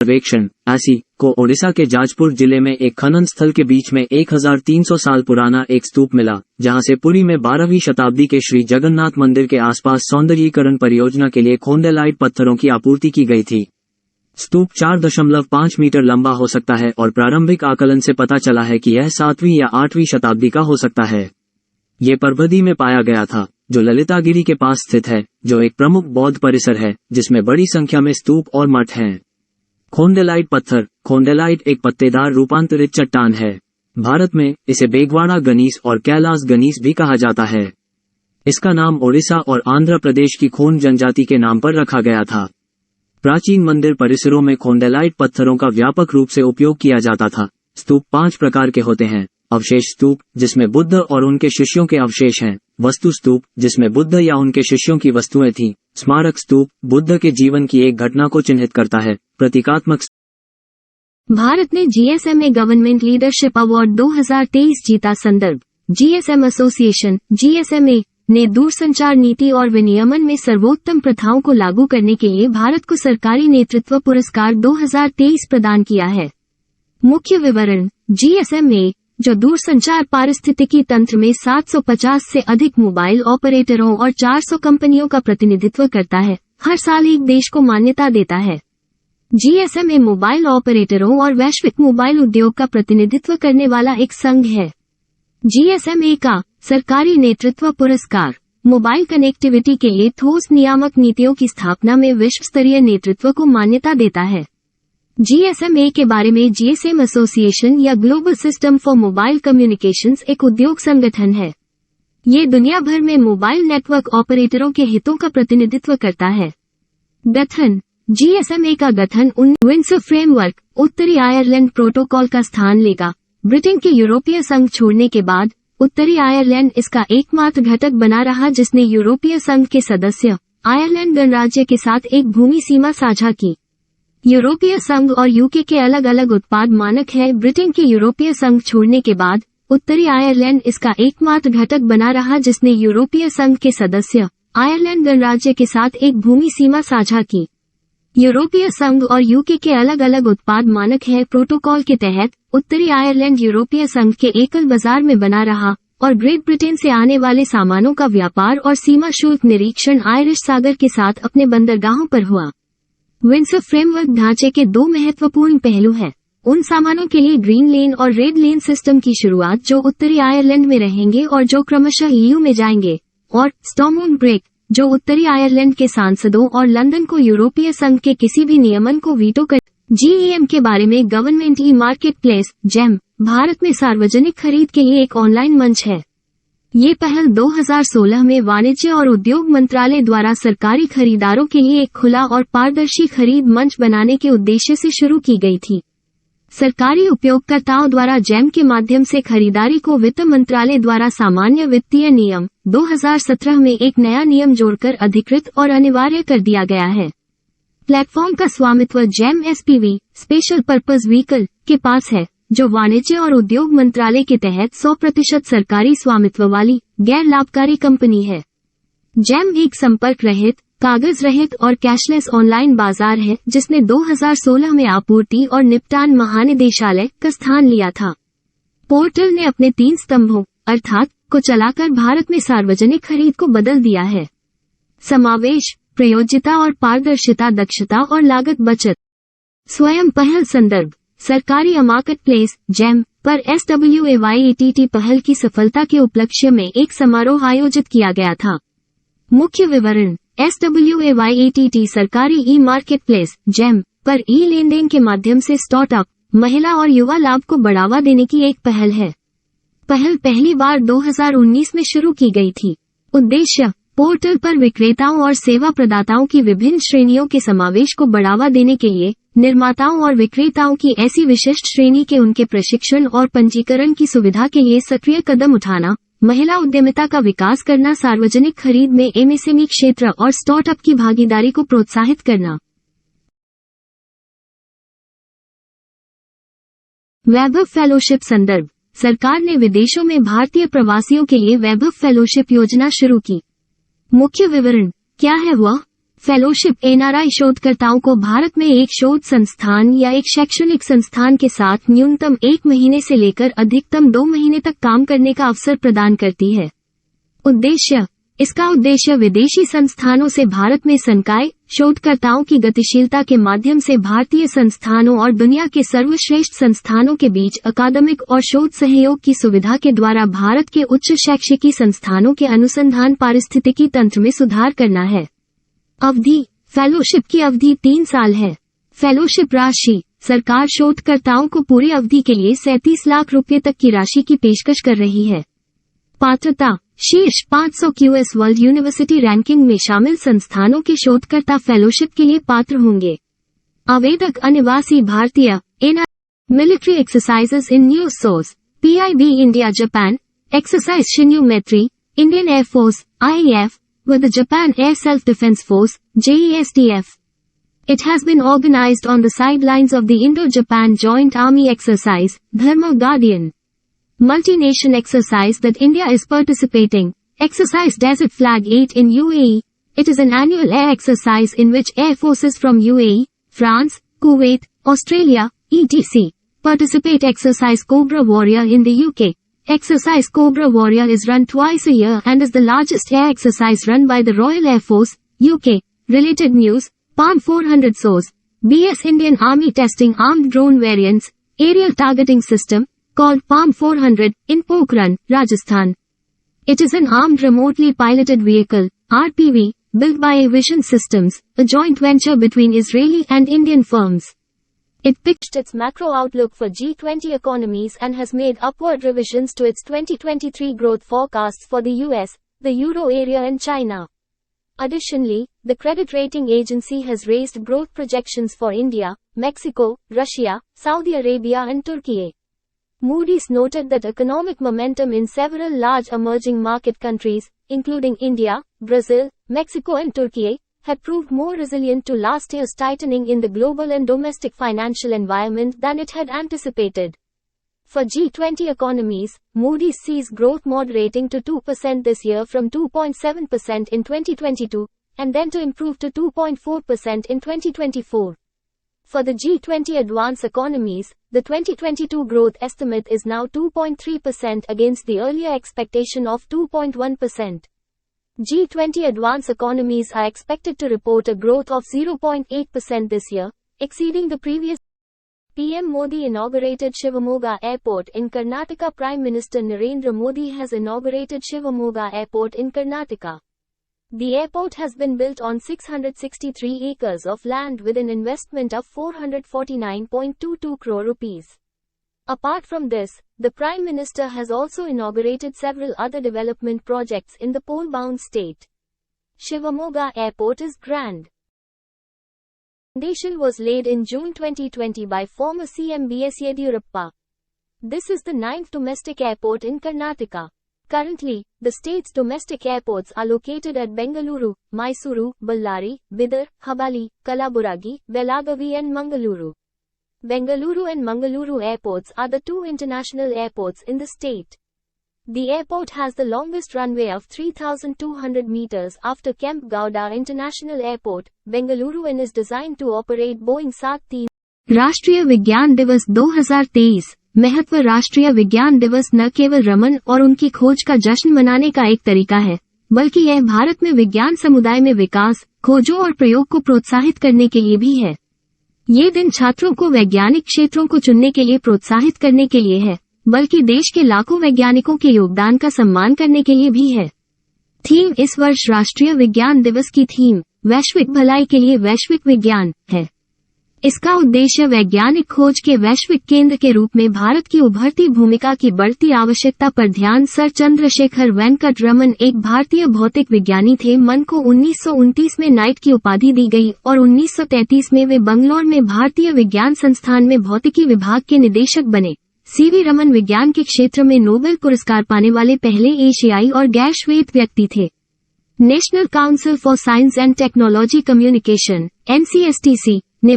सर्वेक्षण ऐसी को ओडिशा के जाजपुर जिले में एक खनन स्थल के बीच में 1300 साल पुराना एक स्तूप मिला, जहां से पुरी में 12वीं शताब्दी के श्री जगन्नाथ मंदिर के आसपास सौंदर्यीकरण परियोजना के लिए खोंडेलाइट पत्थरों की आपूर्ति की गई थी। स्तूप 4.5 मीटर लंबा हो सकता है और प्रारंभिक आकलन से पता चला है कि यह 7वीं या 8वीं शताब्दी का हो सकता है। ये परबदी में पाया गया था, जो ललितागिरी के पास स्थित है, जो एक प्रमुख बौद्ध परिसर है जिसमें बड़ी संख्या में स्तूप और मठ हैं। खोंडेलाइट पत्थर। खोंडेलाइट एक पत्तेदार रूपांतरित चट्टान है। भारत में इसे बेगवाड़ा गनीस और कैलास गनीस भी कहा जाता है। इसका नाम ओडिशा और आंध्र प्रदेश की खोंड जनजाति के नाम पर रखा गया था। प्राचीन मंदिर परिसरों में खोंडेलाइट पत्थरों का व्यापक रूप से उपयोग किया जाता था। स्तूप 5 प्रकार के होते हैं। अवशेष स्तूप, जिसमें बुद्ध और उनके शिष्यों के अवशेष हैं। वस्तु स्तूप, जिसमें बुद्ध या उनके शिष्यों की वस्तुएं थीं। स्मारक स्तूप, बुद्ध के जीवन की एक घटना को चिन्हित करता है। प्रतीकात्मक। भारत ने जीएसएमए गवर्नमेंट लीडरशिप अवार्ड 2023 जीता। संदर्भ जीएसएम एसोसिएशन जीएसएमए ने दूरसंचार नीति और विनियमन में सर्वोत्तम प्रथाओं को लागू करने के लिए भारत को सरकारी नेतृत्व पुरस्कार 2023 प्रदान किया है। मुख्य विवरण जीएसएमए, जो दूरसंचार पारिस्थितिकी तंत्र में 750 से अधिक मोबाइल ऑपरेटरों और 400 कंपनियों का प्रतिनिधित्व करता है, हर साल एक देश को मान्यता देता है। जीएसएमए मोबाइल ऑपरेटरों और वैश्विक मोबाइल उद्योग का प्रतिनिधित्व करने वाला एक संघ है। जीएसएमए का सरकारी नेतृत्व पुरस्कार मोबाइल कनेक्टिविटी के लिए ठोस नियामक नीतियों की स्थापना में विश्व स्तरीय नेतृत्व को मान्यता देता है। जीएसएमए के बारे में जीएसएम एसोसिएशन या global system for mobile communications एक उद्योग संगठन है। ये दुनिया भर में मोबाइल नेटवर्क ऑपरेटरों के हितों का प्रतिनिधित्व करता है। गठन जीएसएमए का गठन विंडसर फ्रेमवर्क उत्तरी आयरलैंड प्रोटोकॉल का स्थान लेगा। ब्रिटेन के यूरोपीय संघ छोड़ने के बाद उत्तरी आयरलैंड इसका एकमात्र घटक बना रहा, जिसने यूरोपीय संघ के सदस्य आयरलैंड गणराज्य के साथ एक भूमि सीमा साझा की। यूरोपीय संघ और यूके के अलग अलग उत्पाद मानक हैं। ब्रिटेन के यूरोपीय संघ छोड़ने के बाद उत्तरी आयरलैंड इसका एकमात्र घटक बना रहा, जिसने यूरोपीय संघ के सदस्य आयरलैंड गणराज्य के साथ एक भूमि सीमा साझा की। यूरोपीय संघ और यूके के अलग अलग उत्पाद मानक है। प्रोटोकॉल के तहत उत्तरी आयरलैंड यूरोपीय संघ के एकल बाजार में बना रहा और ग्रेट ब्रिटेन से आने वाले सामानों का व्यापार और सीमा शुल्क निरीक्षण आयरिश सागर के साथ अपने बंदरगाहों पर हुआ। विंडसर फ्रेमवर्क ढांचे के 2 महत्वपूर्ण पहलू हैं। उन सामानों के लिए ग्रीन लेन और रेड लेन सिस्टम की शुरुआत जो उत्तरी आयरलैंड में रहेंगे और जो क्रमशः ईयू में जाएंगे, और स्टॉर्म ब्रेक, जो उत्तरी आयरलैंड के सांसदों और लंदन को यूरोपीय संघ के किसी भी नियमन को वीटो कर। जीईएम के बारे में government e market place GeM Bharat में सार्वजनिक खरीद के लिए एक ऑनलाइन मंच है। ये पहल 2016 में वाणिज्य और उद्योग मंत्रालय द्वारा सरकारी खरीदारों के लिए एक खुला और पारदर्शी खरीद मंच बनाने के उद्देश्य से शुरू की गई थी। सरकारी उपयोगकर्ताओं द्वारा जेम के माध्यम से खरीदारी को वित्त मंत्रालय द्वारा सामान्य वित्तीय नियम 2017 में एक नया नियम जोड़कर अधिकृत और अनिवार्य कर दिया गया है। प्लेटफॉर्म का स्वामित्व GeM SPV special purpose vehicle के पास है, जो वाणिज्य और उद्योग मंत्रालय के तहत 100% सरकारी स्वामित्व वाली गैर लाभकारी कंपनी है। जेम एक संपर्क रहित, कागज रहित और कैशलेस ऑनलाइन बाजार है, जिसने 2016 में आपूर्ति और निपटान महानिदेशालय का स्थान लिया था। पोर्टल ने अपने 3 स्तंभों अर्थात को चलाकर भारत में सार्वजनिक खरीद को बदल दिया है। समावेश, प्रयोज्यता और पारदर्शिता, दक्षता और लागत बचत। स्वयं पहल। संदर्भ सरकारी मार्केट प्लेस जेम पर SWAYATT पहल की सफलता के उपलक्ष्य में एक समारोह आयोजित किया गया था। मुख्य विवरण SWAYATT सरकारी ई मार्केट प्लेस जेम पर ई लेनदेन के माध्यम से स्टार्टअप, महिला और युवा लाभ को बढ़ावा देने की एक पहल है। पहल पहली बार 2019 में शुरू की गई थी। उद्देश्य पोर्टल पर विक्रेताओं और सेवा प्रदाताओं की विभिन्न श्रेणियों के समावेश को बढ़ावा देने के लिए निर्माताओं और विक्रेताओं की ऐसी विशिष्ट श्रेणी के उनके प्रशिक्षण और पंजीकरण की सुविधा के लिए सक्रिय कदम उठाना, महिला उद्यमिता का विकास करना, सार्वजनिक खरीद में एमएसएमई क्षेत्र और स्टार्टअप की भागीदारी को प्रोत्साहित करना। वैभव फेलोशिप। संदर्भ सरकार ने विदेशों में भारतीय प्रवासियों के लिए वैभव फेलोशिप योजना शुरू की। मुख्य विवरण क्या है वह? फेलोशिप एनआरआई शोधकर्ताओं को भारत में एक शोध संस्थान या एक शैक्षणिक संस्थान के साथ न्यूनतम 1 महीने से लेकर अधिकतम 2 महीने तक काम करने का अवसर प्रदान करती है। उद्देश्य: इसका उद्देश्य विदेशी संस्थानों से भारत में संकाय शोधकर्ताओं की गतिशीलता के माध्यम से भारतीय संस्थानों और दुनिया के सर्वश्रेष्ठ संस्थानों के बीच अकादमिक और शोध सहयोग की सुविधा के द्वारा भारत के उच्च शैक्षिकी संस्थानों के अनुसंधान पारिस्थितिकी तंत्र में सुधार करना है। अवधि: फेलोशिप की अवधि 3 साल है। फेलोशिप राशि: सरकार शोधकर्ताओं को पूरी अवधि के लिए 37 लाख रुपए तक की राशि की पेशकश कर रही है। पात्रता: शीर्ष 500 QS वर्ल्ड यूनिवर्सिटी रैंकिंग में शामिल संस्थानों के शोधकर्ता फेलोशिप के लिए पात्र होंगे। आवेदक अनिवासी भारतीय। Military exercises in news source: PIB India Japan, exercise Shinyu-Metri, Indian Air Force, IAF, with the Japan Air Self-Defense Force, JESDF. It has been organized on the sidelines of the Indo-Japan Joint Army Exercise, Dharma Guardian. Multi-nation exercise that India is participating. Exercise Desert Flag 8 in UAE. It is an annual air exercise in which air forces from UAE, France, Kuwait, Australia, etc. participate. Exercise Cobra Warrior in the UK. Exercise Cobra Warrior is run twice a year and is the largest air exercise run by the Royal Air Force, UK. Related news: Palm 400 source. BS Indian Army testing armed drone variants, aerial targeting system, called Palm 400, in Pokhran, Rajasthan. It is an armed remotely piloted vehicle, RPV, built by Avision Systems, a joint venture between Israeli and Indian firms. It pitched its macro outlook for G20 economies and has made upward revisions to its 2023 growth forecasts for the US, the Euro area and China. Additionally, the credit rating agency has raised growth projections for India, Mexico, Russia, Saudi Arabia and Turkey. Moody's noted that economic momentum in several large emerging market countries, including India, Brazil, Mexico and Turkey, had proved more resilient to last year's tightening in the global and domestic financial environment than it had anticipated. For G20 economies, Moody's sees growth moderating to 2% this year from 2.7% in 2022, and then to improve to 2.4% in 2024. For the G20 advanced economies, the 2022 growth estimate is now 2.3% against the earlier expectation of 2.1%. G20 advanced economies are expected to report a growth of 0.8% this year, exceeding the previous. PM Modi inaugurated Shivamogga Airport in Karnataka. Prime Minister Narendra Modi has inaugurated Shivamogga Airport in Karnataka. The airport has been built on 663 acres of land with an investment of 449.22 crore rupees. Apart from this, the Prime Minister has also inaugurated several other development projects in the pole-bound state. Shivamogga Airport is grand. Foundation was laid in June 2020 by former CM B.S. Yediyurappa. This is the 9th domestic airport in Karnataka. Currently, the state's domestic airports are located at Bengaluru, Mysuru, Ballari, Bidar, Hubballi, Kalaburagi, Belagavi and Mangaluru. Bengaluru and Mangaluru airports are the 2 international airports in the state. The airport has the longest runway of 3,200 meters after Kemp Gowda International Airport, Bengaluru, and is designed to operate Boeing 737. राष्ट्रीय विज्ञान दिवस 2023 महत्व। राष्ट्रीय विज्ञान दिवस न केवल रमन और उनकी खोज का जश्न मनाने का एक तरीका है, बल्कि यह भारत में विज्ञान समुदाय में विकास, खोजों और प्रयोग को प्रोत्साहित करने के लिए भी है। ये दिन छात्रों को वैज्ञानिक क्षेत्रों को चुनने के लिए प्रोत्साहित करने के लिए है, बल्कि देश के लाखों वैज्ञानिकों के योगदान का सम्मान करने के लिए भी है। थीम इस वर्ष राष्ट्रीय विज्ञान दिवस की थीम वैश्विक भलाई के लिए वैश्विक विज्ञान है। इसका उद्देश्य वैज्ञानिक खोज के वैश्विक केंद्र के रूप में भारत की उभरती भूमिका की बढ़ती आवश्यकता पर ध्यान। सर चंद्रशेखर वेंकट रमन एक भारतीय भौतिक विज्ञानी थे। मन को 1929 में नाइट की उपाधि दी गई और 1933 में वे बंगलौर में भारतीय विज्ञान संस्थान में भौतिकी विभाग के निदेशक बने। सीवी रमन विज्ञान के क्षेत्र में नोबेल पुरस्कार पाने वाले पहले एशियाई और गैर श्वेत व्यक्ति थे। National council for science and technology communication (NCSTC) ने